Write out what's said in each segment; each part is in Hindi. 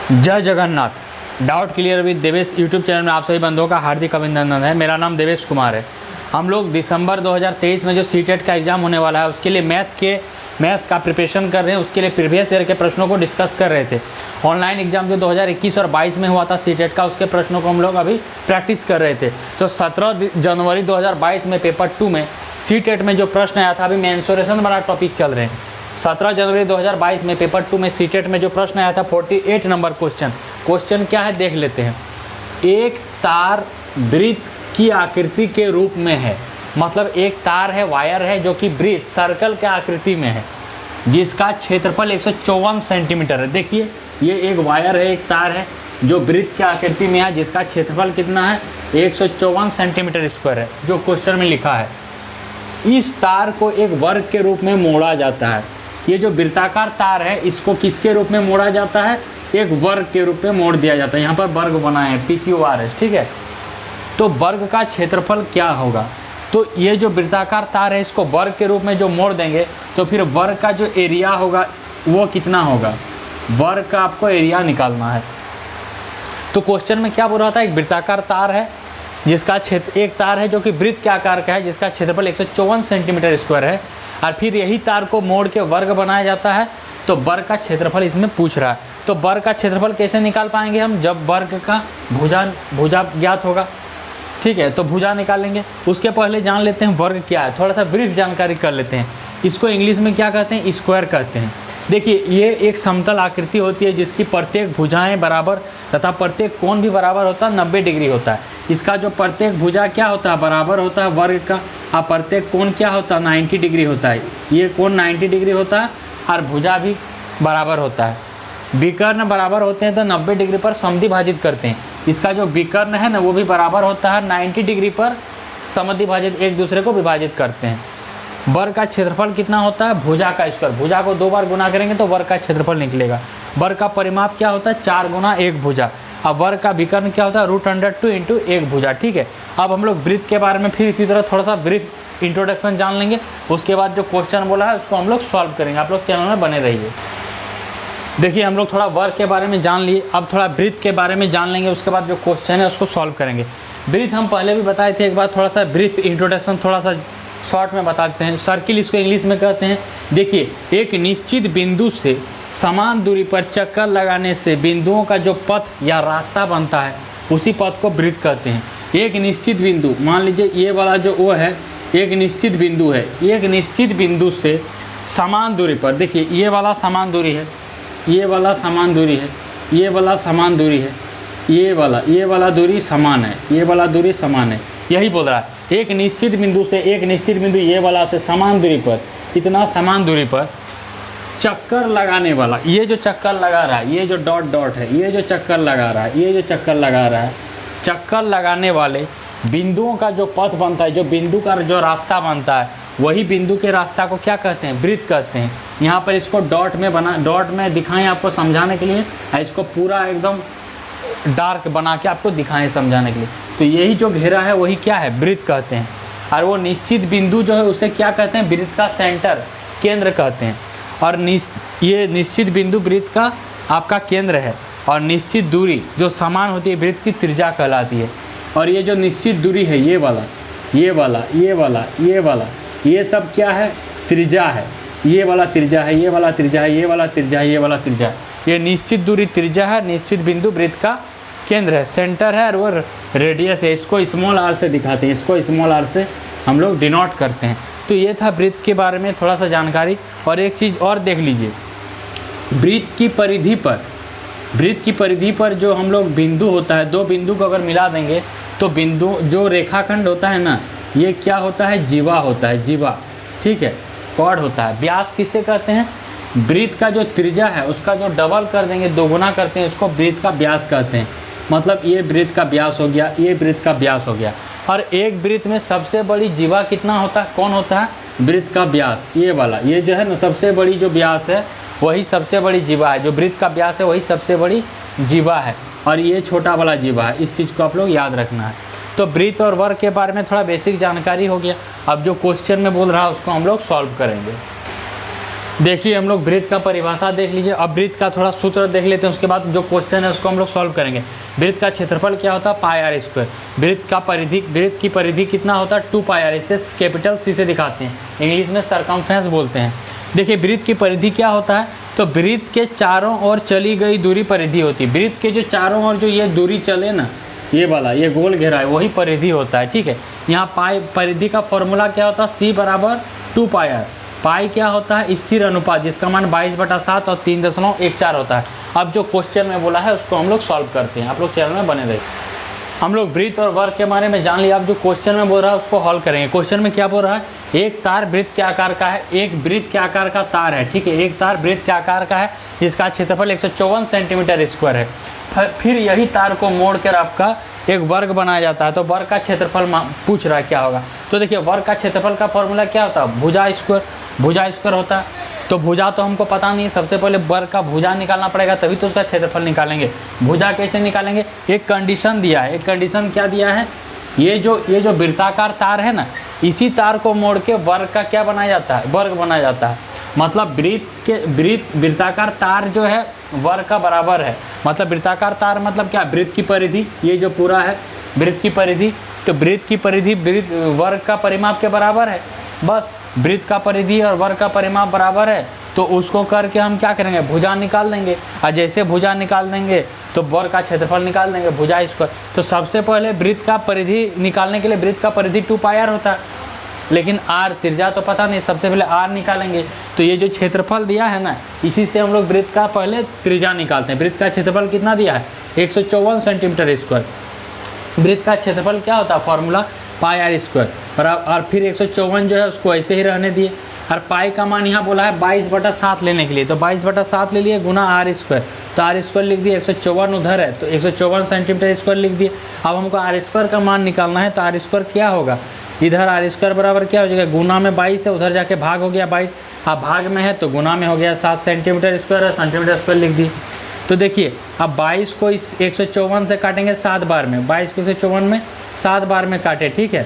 जय Jagannath. Doubt clear with Devesh YouTube channel में आप सभी बंधुओं का हार्दिक अभिनंदन है। मेरा नाम देवेश कुमार है। हम लोग दिसंबर 2023 में जो सीटेट का एग्ज़ाम होने वाला है उसके लिए मैथ का प्रिपरेशन कर रहे हैं। उसके लिए प्रीवियस ईयर के प्रश्नों को डिस्कस कर रहे थे। ऑनलाइन एग्जाम जो 2021 और 22 में हुआ था सीटेट का, उसके प्रश्नों को हम लोग अभी प्रैक्टिस कर रहे थे। तो 17 जनवरी 2022 में पेपर 2 में सीटेट में जो प्रश्न आया था, अभी मेंसुरेशन वाला टॉपिक चल रहे हैं। 17 जनवरी 2022 में पेपर 2 में सीटेट में जो प्रश्न आया था 48 नंबर क्वेश्चन क्या है देख लेते हैं। एक तार वृत्त की आकृति के रूप में है, मतलब एक तार है, वायर है जो कि वृत्त सर्कल के आकृति में है, जिसका क्षेत्रफल 154 सेंटीमीटर है। देखिए ये एक वायर है, एक तार है जो वृत्त की आकृति में है, जिसका क्षेत्रफल कितना है 154 सेंटीमीटर स्क्वायर है, जो क्वेश्चन में लिखा है। इस तार को एक वर्ग के रूप में मोड़ा जाता है। ये जो वृत्ताकार तार है इसको किसके रूप में मोड़ा जाता है? एक वर्ग के रूप में मोड़ दिया जाता है। यहाँ पर वर्ग बना है PQRS, ठीक है। तो वर्ग का क्षेत्रफल क्या होगा? तो ये जो वृत्ताकार तार है इसको वर्ग के रूप में जो मोड़ देंगे तो फिर वर्ग का जो एरिया होगा वो कितना होगा? वर्ग का आपको एरिया निकालना है। तो क्वेश्चन में क्या बोल रहा था? एक वृत्ताकार तार है जिसका क्षेत्र, एक तार है जो कि वृत्त के आकार का है, जिसका क्षेत्रफल 154 सेंटीमीटर स्क्वायर है, और फिर यही तार को मोड़ के वर्ग बनाया जाता है। तो वर्ग का क्षेत्रफल इसमें पूछ रहा है। तो वर्ग का क्षेत्रफल कैसे निकाल पाएंगे हम? जब वर्ग का भुजा ज्ञात होगा, ठीक है। तो भुजा निकालेंगे। उसके पहले जान लेते हैं वर्ग क्या है, थोड़ा सा ब्रीफ जानकारी कर लेते हैं। इसको इंग्लिश में क्या कहते हैं? स्क्वायर कहते हैं। देखिए ये एक समतल आकृति होती है जिसकी प्रत्येक भुजाएं बराबर तथा प्रत्येक कोण भी बराबर होता है, 90 डिग्री होता है। इसका जो प्रत्येक भुजा क्या होता है? बराबर होता है वर्ग का। और प्रत्येक कोण क्या होता है? 90 डिग्री होता है। ये कोण 90 डिग्री होता है और भुजा भी बराबर होता है। विकर्ण बराबर होते हैं तो 90 डिग्री पर समद्विभाजित करते हैं। इसका जो विकर्ण है ना वो भी बराबर होता है, 90 डिग्री पर समद्विभाजित एक दूसरे को विभाजित करते हैं। वर्ग का क्षेत्रफल कितना होता है? भुजा का स्क्वायर। भुजा को 2 बार गुना करेंगे तो वर्ग का क्षेत्रफल निकलेगा। वर्ग का परिमाप क्या होता है? 4 गुना 1 भुजा। अब वर्ग का विकर्ण क्या होता है? √2 इंटू 1 भुजा, ठीक है। अब हम लोग वृत्त के बारे में फिर इसी तरह थोड़ा सा ब्रीफ इंट्रोडक्शन जान लेंगे। उसके बाद जो क्वेश्चन बोला है उसको हम लोग सॉल्व करेंगे। आप लोग चैनल में बने रहिए। देखिए हम लोग थोड़ा वर्ग के बारे में जान लिए, अब थोड़ा वृत्त के बारे में जान लेंगे। उसके बाद जो क्वेश्चन है उसको सॉल्व करेंगे। वृत्त हम पहले भी बताए थे, एक बार थोड़ा सा ब्रीफ इंट्रोडक्शन थोड़ा सा शॉर्ट में बताते हैं। सर्किल इसको इंग्लिश में कहते हैं। देखिए एक निश्चित बिंदु से समान दूरी पर चक्कर लगाने से बिंदुओं का जो पथ या रास्ता बनता है उसी पथ को वृत्त कहते हैं। एक निश्चित बिंदु, मान लीजिए ये वाला जो वो है एक निश्चित बिंदु है, एक निश्चित बिंदु से समान दूरी पर, देखिए ये वाला समान दूरी है, ये वाला समान दूरी है, ये वाला समान दूरी है, ये वाला दूरी समान है, ये वाला दूरी समान है। यही बोल रहा है एक निश्चित बिंदु से एक निश्चित बिंदु ये वाला से समान दूरी पर, इतना समान दूरी पर चक्कर लगाने वाला, ये जो चक्कर लगा रहा है, ये जो डॉट है, ये जो चक्कर लगा रहा है, ये जो चक्कर लगा रहा है, चक्कर लगाने वाले बिंदुओं का जो पथ बनता है, जो बिंदु का जो रास्ता बनता है, वही बिंदु के रास्ता को क्या कहते हैं? वृत्त कहते हैं। यहाँ पर इसको डॉट में दिखाएं आपको समझाने के लिए, इसको पूरा एकदम डार्क बना के आपको दिखाएं समझाने के लिए। तो यही जो घेरा है वही क्या है? वृत्त कहते हैं। और वो निश्चित बिंदु जो है उसे क्या कहते हैं? वृत्त का सेंटर, केंद्र कहते हैं। और ये निश्चित बिंदु वृत्त का आपका केंद्र है। और निश्चित दूरी जो समान होती है वृत्त की त्रिज्या कहलाती है। और ये जो निश्चित दूरी है ये वाला, ये वाला, ये वाला, ये वाला, ये सब क्या है? त्रिज्या है। ये वाला त्रिज्या है, ये वाला त्रिज्या है, ये वाला त्रिज्या है, ये वाला त्रिज्या है। ये निश्चित दूरी त्रिज्या है, निश्चित बिंदु वृत्त का केंद्र है, सेंटर है, और वो रेडियस है। इसको स्मॉल r से दिखाते हैं, इसको स्मॉल r से हम लोग डिनोट करते हैं। तो ये था वृत्त के बारे में थोड़ा सा जानकारी। और एक चीज़ और देख लीजिए, वृत्त की परिधि पर जो हम लोग बिंदु होता है, 2 बिंदु को अगर मिला देंगे तो बिंदु जो रेखाखंड होता है ना, ये क्या होता है? जीवा होता है, जीवा, ठीक है, कॉर्ड होता है। व्यास किसे कहते हैं? वृत्त का जो त्रिज्या है उसका जो डबल कर देंगे, दोगुना करते हैं, उसको वृत्त का व्यास कहते हैं। मतलब ये वृत्त का व्यास हो गया, ये वृत्त का व्यास हो गया। और एक वृत्त में सबसे बड़ी जीवा कितना होता है? कौन होता है? वृत्त का व्यास, ये वाला, ये जो है ना सबसे बड़ी जो व्यास है वही सबसे बड़ी जीवा है। जो वृत्त का व्यास है वही सबसे बड़ी जीवा है, और ये छोटा वाला जीवा है। इस चीज़ को आप लोग याद रखना है। तो वृत्त और वर्ग के बारे में थोड़ा बेसिक जानकारी हो गया। अब जो क्वेश्चन में बोल रहा है उसको हम लोग सॉल्व करेंगे। देखिए हम लोग वृत्त का परिभाषा देख लीजिए। अब वृत्त का थोड़ा सूत्र देख लेते हैं, उसके बाद जो क्वेश्चन है उसको हम लोग सॉल्व करेंगे। वृत्त का क्षेत्रफल क्या होता है? पाई आर स्क्वायर। वृत्त की परिधि कितना होता है? 2 पाई आर। इसे कैपिटल सी से दिखाते हैं, इंग्लिश में सरकमफ्रेंस बोलते हैं। देखिए वृत्त की परिधि क्या होता है? तो वृत्त के चारों ओर चली गई दूरी परिधि होती है। वृत्त के जो चारों ओर जो ये दूरी चले ना, ये वाला ये गोल घेरा है, वही परिधि होता है। ठीक है, यहाँ पाई परिधि का फॉर्मूला क्या होता है? सी बराबर 2 पाई आर। पाई क्या होता है? स्थिर अनुपात, जिसका मान 22/7 और 3.14 होता है। अब जो क्वेश्चन में बोला है उसको हम लोग सॉल्व करते हैं, आप लोग चैनल में बने रहिए। हम लोग वृत्त और वर्ग के बारे में जान लिया। अब जो क्वेश्चन में बोल रहा है उसको हल करेंगे। क्वेश्चन में क्या बोल रहा है? एक तार वृत्त के आकार का है, एक वृत्त के आकार का तार है। ठीक है, एक तार वृत्त के आकार का है जिसका क्षेत्रफल 154 सेंटीमीटर स्क्वायर है। फिर यही तार को मोड़कर आपका एक वर्ग बनाया जाता है। तो वर्ग का क्षेत्रफल पूछ रहा है क्या होगा। तो देखिए वर्ग का क्षेत्रफल का फॉर्मूला क्या होता है? भुजा स्क्वायर होता है। तो भुजा तो हमको पता नहीं है, सबसे पहले वर्ग का भुजा निकालना पड़ेगा, तभी तो उसका क्षेत्रफल निकालेंगे। भुजा कैसे निकालेंगे? एक कंडीशन दिया है। एक कंडीशन क्या दिया है? ये जो वृत्ताकार तार है ना, इसी तार को मोड़ के वर्ग का क्या बनाया जाता है? वर्ग बनाया जाता है। मतलब वृत्ताकार तार जो है वर्ग का बराबर है। मतलब वृत्ताकार तार मतलब क्या? वृत्त की परिधि, ये जो पूरा है वृत्त की परिधि। तो वृत्त की परिधि वर्ग का परिमाप के बराबर है। बस वृत्त का परिधि और वर्ग का परिमाप बराबर है, तो उसको करके हम क्या करेंगे? भुजा निकाल देंगे। और जैसे भुजा निकाल देंगे तो वर्ग का क्षेत्रफल निकाल देंगे, भुजा स्क्वायर। तो सबसे पहले वृत्त का परिधि निकालने के लिए वृत्त का परिधि 2 पाई आर होता है, लेकिन आर त्रिज्या तो पता नहीं, सबसे पहले आर निकालेंगे। तो ये जो क्षेत्रफल दिया है ना, इसी से हम लोग वृत्त का पहले त्रिज्या निकालते हैं। वृत्त का क्षेत्रफल कितना दिया है? 154 सेंटीमीटर स्क्वायर। वृत्त का क्षेत्रफल क्या होता है? Formula pi R square. और फिर 154 जो है उसको ऐसे ही रहने दिए। और पाई का मान यहाँ बोला है 22/7 लेने के लिए, तो 22/7 ले लिए गुना आर स्क्वायर। तो आर स्क्वायर लिख दिए, 154 उधर है तो 154 सेंटीमीटर स्क्वायर लिख दिए। अब हमको आर स्क्वायर का मान निकालना है, तो आर स्क्वायर क्या होगा? इधर आर स्क्वायर बराबर क्या हो जाएगा? गुना में 22 है, उधर जाके भाग हो गया 22। अब भाग में है तो गुना में हो गया 7 सेंटीमीटर स्क्वायर है, सेंटीमीटर स्क्वायर लिख दिए। तो देखिए अब 22 को इस 154 से काटेंगे 7 बार में, 22 को 154 में 7 बार में काटे। ठीक है,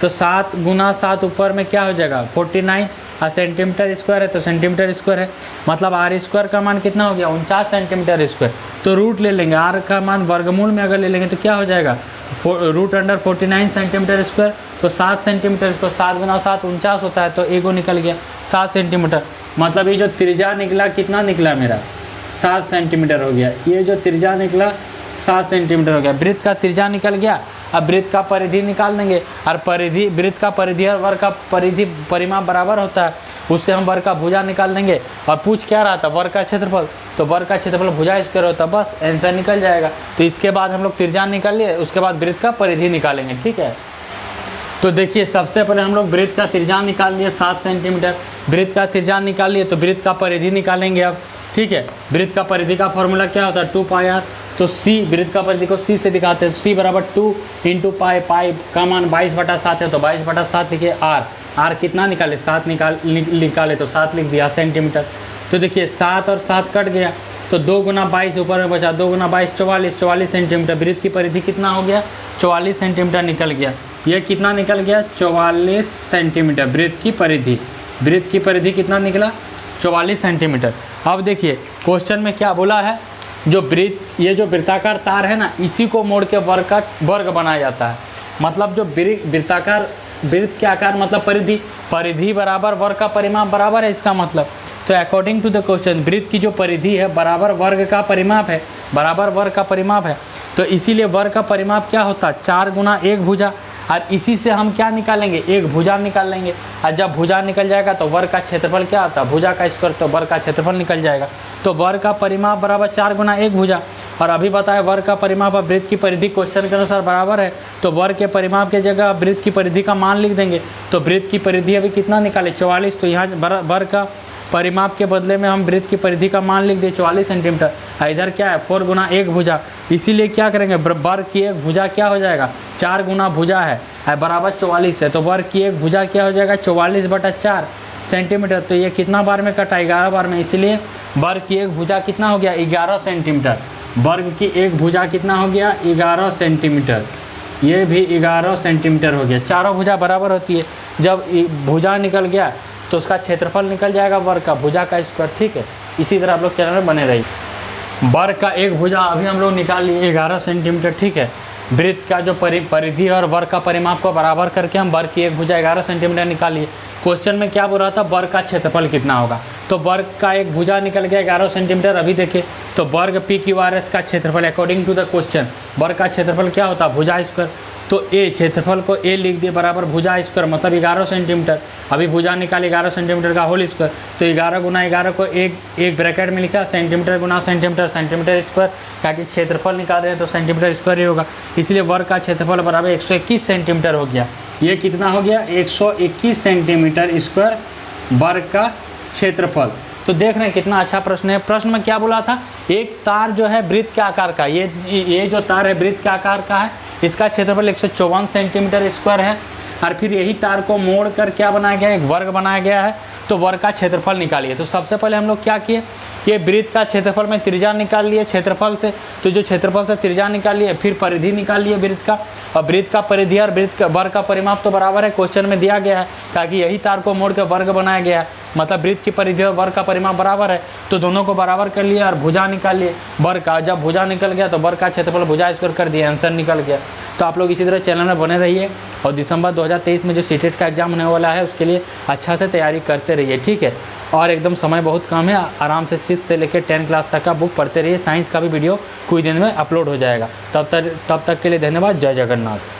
तो 7 गुना 7 ऊपर में क्या हो जाएगा? 49। और सेंटीमीटर स्क्वायर है तो सेंटीमीटर स्क्वायर है, मतलब आर स्क्वायर का मान कितना हो गया? 49 सेंटीमीटर स्क्वायर। तो रूट ले लेंगे, आर का मान वर्गमूल में अगर ले लेंगे तो क्या हो जाएगा? √49 सेंटीमीटर स्क्वायर। तो 7 सेंटीमीटर स्क्वायर, 7 गुना 7 49 होता है, तो एगो निकल गया 7 सेंटीमीटर। मतलब ये जो त्रिज्या निकला कितना निकला मेरा? 7 सेंटीमीटर हो गया। ये जो त्रिज्या निकला 7 सेंटीमीटर हो गया। वृत्त का त्रिज्या निकल गया। अब वृत्त का परिधि निकाल देंगे, और वृत्त का परिधि और वर्ग का परिधि परिमाप बराबर होता है, उससे हम वर्ग का भुजा निकाल देंगे। और पूछ क्या रहा था? वर्ग का क्षेत्रफल, तो वर्ग का क्षेत्रफल भुजा स्क्वायर होता है, बस आंसर निकल जाएगा। तो इसके बाद हम लोग त्रिज्या निकाल लिए, उसके बाद वृत्त का परिधि निकालेंगे। ठीक है, तो देखिए सबसे पहले हम लोग वृत्त का त्रिज्या निकाल लिए 7 सेंटीमीटर। वृत्त का त्रिज्या निकाल लिए, तो वृत्त का परिधि निकालेंगे अब। ठीक है, वृत्त का परिधि का फॉर्मूला क्या होता है? 2 पाई आर। तो सी, वृत्त का परिधि को सी से दिखाते हैं। सी बराबर 2 × पाई। पाई का मान 22/7 है, तो 22/7 लिखिए। आर कितना निकाले? 7 निकाले तो 7 लिख दिया सेंटीमीटर। तो देखिए 7 और 7 कट गया, तो 2 गुना 22 ऊपर में बचा, 2 गुना 22 44 सेंटीमीटर। वृत्त की परिधि कितना हो गया? 44 सेंटीमीटर निकल गया। यह कितना निकल गया? 44 सेंटीमीटर वृत्त की परिधि। वृत्त की परिधि कितना निकला? 44 सेंटीमीटर। अब देखिए क्वेश्चन में क्या बोला है? ये जो वृत्ताकार तार है ना, इसी को मोड़ के वर्ग बनाया जाता है। मतलब जो वृत्त के आकार मतलब परिधि बराबर वर्ग का परिमाप बराबर है, इसका मतलब। तो अकॉर्डिंग टू द क्वेश्चन वृत्त की जो परिधि है बराबर वर्ग का परिमाप है, बराबर वर्ग का परिमाप है। तो इसीलिए वर्ग का परिमाप क्या होता है? 4 गुना 1 भुजा। और इसी से हम क्या निकालेंगे? एक भुजा निकाल लेंगे। और जब भुजा निकल जाएगा तो वर्ग का क्षेत्रफल क्या होता है? भुजा का स्क्वायर, तो वर्ग का क्षेत्रफल निकल जाएगा। तो वर्ग का परिमाप बराबर 4 गुना 1 भुजा। और अभी बताया वर्ग का परिमाप और वृत्त की परिधि क्वेश्चन के अनुसार बराबर है, तो वर्ग के परिमाप की जगह वृत्त की परिधि का मान लिख देंगे। तो वृत्त की परिधि अभी कितना निकाले? 44। तो यहाँ वर्ग का परिमाप के बदले में हम वृत्त की परिधि का मान लिख दिए 44 सेंटीमीटर। इधर क्या है? 4 गुना 1 भुजा। इसीलिए क्या करेंगे? वर्ग की एक भुजा क्या हो जाएगा? 4 गुना भुजा है बराबर 44 है, तो वर्ग की एक भुजा क्या हो जाएगा? 44/4 सेंटीमीटर। तो ये कितना बार में कटा? 11 बार में। इसलिए वर्ग की एक भुजा कितना हो गया? 11 सेंटीमीटर। वर्ग की एक भुजा कितना हो गया? 11 सेंटीमीटर। ये भी 11 सेंटीमीटर हो गया। चारों भुजा बराबर होती है। जब भुजा निकल गया तो उसका क्षेत्रफल निकल जाएगा वर्ग का, भुजा का स्क्वायर। ठीक है, इसी तरह आप लोग चैनल में बने रहिए। वर्ग का एक भुजा अभी हम लोग निकाल लिए 11 सेंटीमीटर। ठीक है, वृत्त का जो परिधि और वर्ग का परिमाप को बराबर करके हम वर्ग की एक भुजा 11 सेंटीमीटर निकालिए। क्वेश्चन में क्या बोल रहा था, वर्ग का क्षेत्रफल कितना होगा, तो वर्ग का एक भुजा निकल गया 11 सेंटीमीटर। अभी देखिए तो वर्ग PQRS का क्षेत्रफल अकॉर्डिंग टू द क्वेश्चन, वर्ग का क्षेत्रफल क्या होता है, भुजा स्क्वायर। तो ए क्षेत्रफल को ए लिख दिए बराबर भुजा स्क्वायर, मतलब 11 सेंटीमीटर। अभी भुजा निकाले 11 सेंटीमीटर का होल स्क्वायर, तो 11 गुना 11 को एक ब्रैकेट में लिखा, सेंटीमीटर गुना सेंटीमीटर, सेंटीमीटर स्क्वायर, ताकि क्षेत्रफल निकाल रहे हैं तो सेंटीमीटर स्क्वायर ही होगा। इसलिए वर्ग का क्षेत्रफल बराबर 121 सेंटीमीटर हो गया। ये कितना हो गया, 121 सेंटीमीटर स्क्वायर वर्ग का क्षेत्रफल। तो देख रहे हैं कितना अच्छा प्रश्न है। प्रश्न में क्या बोला था, एक तार जो है वृत्त के आकार का, ये जो तार है वृत्त के आकार का है, इसका क्षेत्रफल 154 सेंटीमीटर स्क्वायर है। और फिर यही तार को मोड़ कर क्या बनाया गया है, एक वर्ग बनाया गया है। तो वर्ग का क्षेत्रफल निकालिए। तो सबसे पहले हम लोग क्या किए, ये वृत्त का क्षेत्रफल में त्रिज्या निकाल लिए क्षेत्रफल से, तो जो क्षेत्रफल से त्रिज्या निकाल लिए, फिर परिधि निकाल लिए वृत्त का, और वृत्त का परिधि और वृत्त का वर्ग का परिमाप तो बराबर है, क्वेश्चन में दिया गया है, ताकि यही तार को मोड़ कर वर्ग बनाया गया है, मतलब वृत्त की परिधि और वर्ग का परिमाप बराबर है। तो दोनों को बराबर कर लिया और भुजा निकाल लिए वर्ग का। जब भुजा निकल गया तो वर्ग का क्षेत्रफल भुजा स्क्वायर कर दिया, आंसर निकल गया। तो आप लोग इसी तरह चैनल में बने रहिए और दिसंबर 2023 में जो सीटेट का एग्जाम होने वाला है उसके लिए अच्छा से तैयारी करते रहिए। ठीक है, और एकदम समय बहुत कम है, आराम से 6 से लेकर 10 क्लास तक का बुक पढ़ते रहिए। साइंस का भी वीडियो कुछ दिन में अपलोड हो जाएगा। तब तक के लिए धन्यवाद। जय जगन्नाथ।